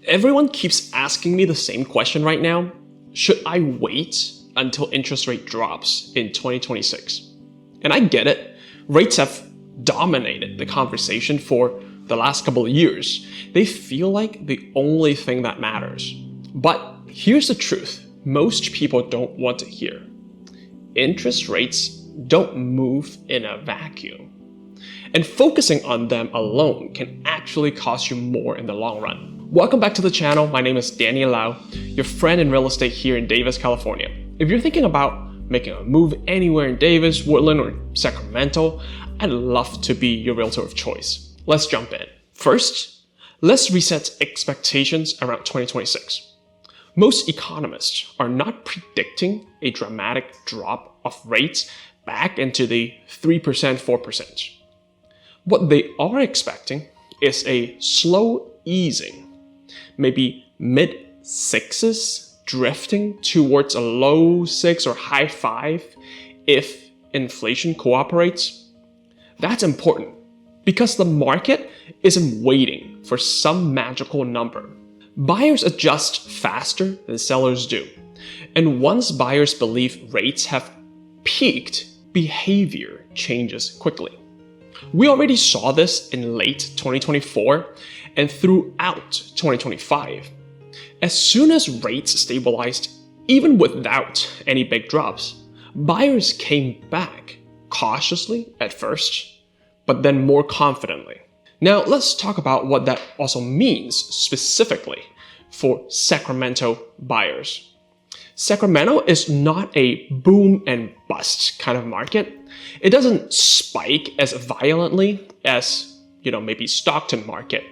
Everyone keeps asking me the same question right now. Should I wait until interest rate drops in 2026? And I get it. Rates have dominated the conversation for the last couple of years. They feel like the only thing that matters. But here's the truth most people don't want to hear. Interest rates don't move in a vacuum. And focusing on them alone can actually cost you more in the long run. Welcome back to the channel. My name is Danny Lau, your friend in real estate here in Davis, California. If you're thinking about making a move anywhere in Davis, Woodland, or Sacramento, I'd love to be your realtor of choice. Let's jump in. First, let's reset expectations around 2026. Most economists are not predicting a dramatic drop of rates back into the 3%, 4%. What they are expecting is a slow easing, maybe mid-6s, drifting towards a low 6 or high 5 if inflation cooperates. That's important because the market isn't waiting for some magical number. Buyers adjust faster than sellers do. And once buyers believe rates have peaked, behavior changes quickly. We already saw this in late 2024 and throughout 2025. As soon as rates stabilized, even without any big drops, buyers came back cautiously at first, but then more confidently. Now let's talk about what that also means specifically for Sacramento buyers. Sacramento is not a boom and bust kind of market. It doesn't spike as violently as, maybe Stockton market.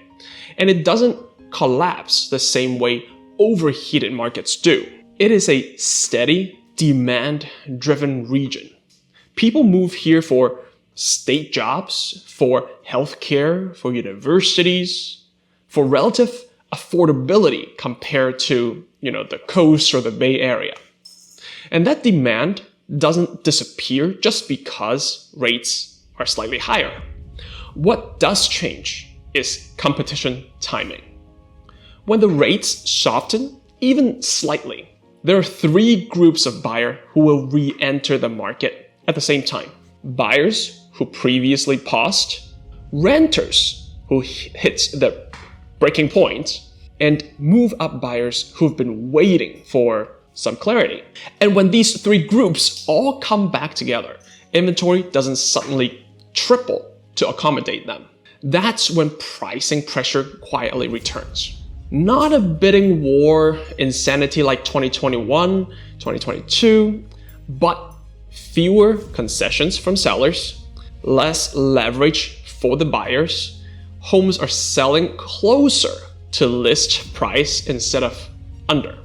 And it doesn't collapse the same way overheated markets do. It is a steady, demand-driven region. People move here for state jobs, for healthcare, for universities, for relative affordability compared to, the coast or the Bay Area. And that demand doesn't disappear just because rates are slightly higher. What does change is competition timing. When the rates soften, even slightly, there are three groups of buyers who will re-enter the market at the same time. Buyers who previously paused, renters who hit the breaking point, and move-up buyers who've been waiting for some clarity. And when these three groups all come back together, inventory doesn't suddenly triple to accommodate them. That's when pricing pressure quietly returns. Not a bidding war insanity like 2021, 2022, but fewer concessions from sellers, less leverage for the buyers. Homes are selling closer to list price instead of under.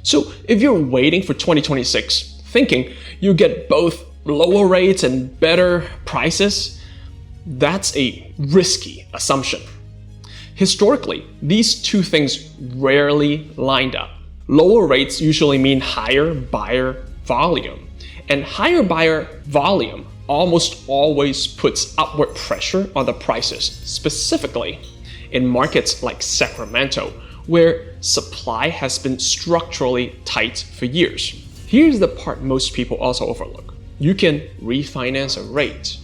So if you're waiting for 2026, thinking you get both lower rates and better prices, that's a risky assumption. Historically, these two things rarely lined up. Lower rates usually mean higher buyer volume, and higher buyer volume almost always puts upward pressure on the prices, specifically in markets like Sacramento, where supply has been structurally tight for years. Here's the part most people also overlook. You can refinance a rate,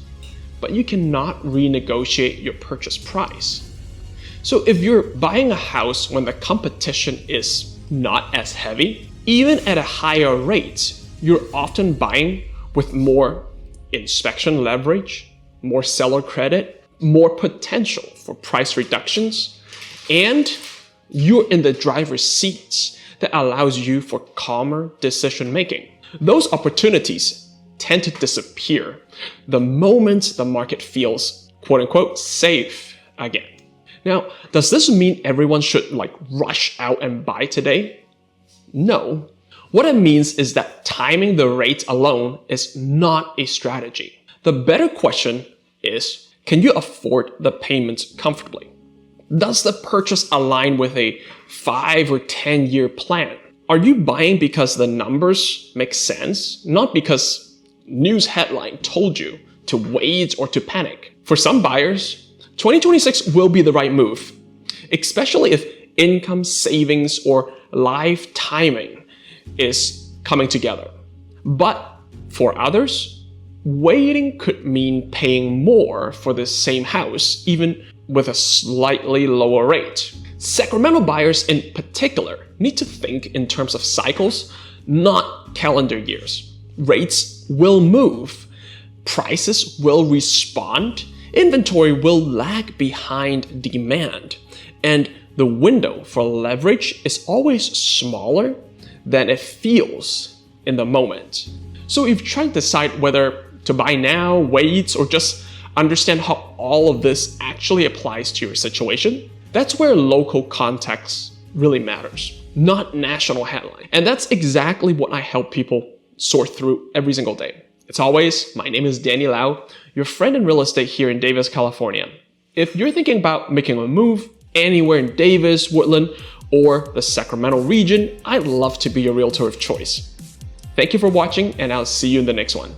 but you cannot renegotiate your purchase price. So if you're buying a house when the competition is not as heavy, even at a higher rate, you're often buying with more inspection leverage, more seller credit, more potential for price reductions, and you're in the driver's seat that allows you for calmer decision making. Those opportunities tend to disappear the moment the market feels quote unquote safe again. Now, does this mean everyone should rush out and buy today? No. What it means is that timing the rate alone is not a strategy. The better question is, can you afford the payments comfortably? Does the purchase align with a 5 or 10-year plan? Are you buying because the numbers make sense, not because news headline told you to wait or to panic? For some buyers, 2026 will be the right move, especially if income, savings, or life timing is coming together. But for others, waiting could mean paying more for the same house, even with a slightly lower rate. Sacramento buyers in particular need to think in terms of cycles, not calendar years. Rates will move, prices will respond, inventory will lag behind demand, and the window for leverage is always smaller than it feels in the moment. So if you try to decide whether to buy now, wait, or just understand how all of this actually applies to your situation, that's where local context really matters, not national headline. And that's exactly what I help people sort through every single day. As always, my name is Danny Lau, your friend in real estate here in Davis, California. If you're thinking about making a move anywhere in Davis, Woodland, or the Sacramento region, I'd love to be your realtor of choice. Thank you for watching, and I'll see you in the next one.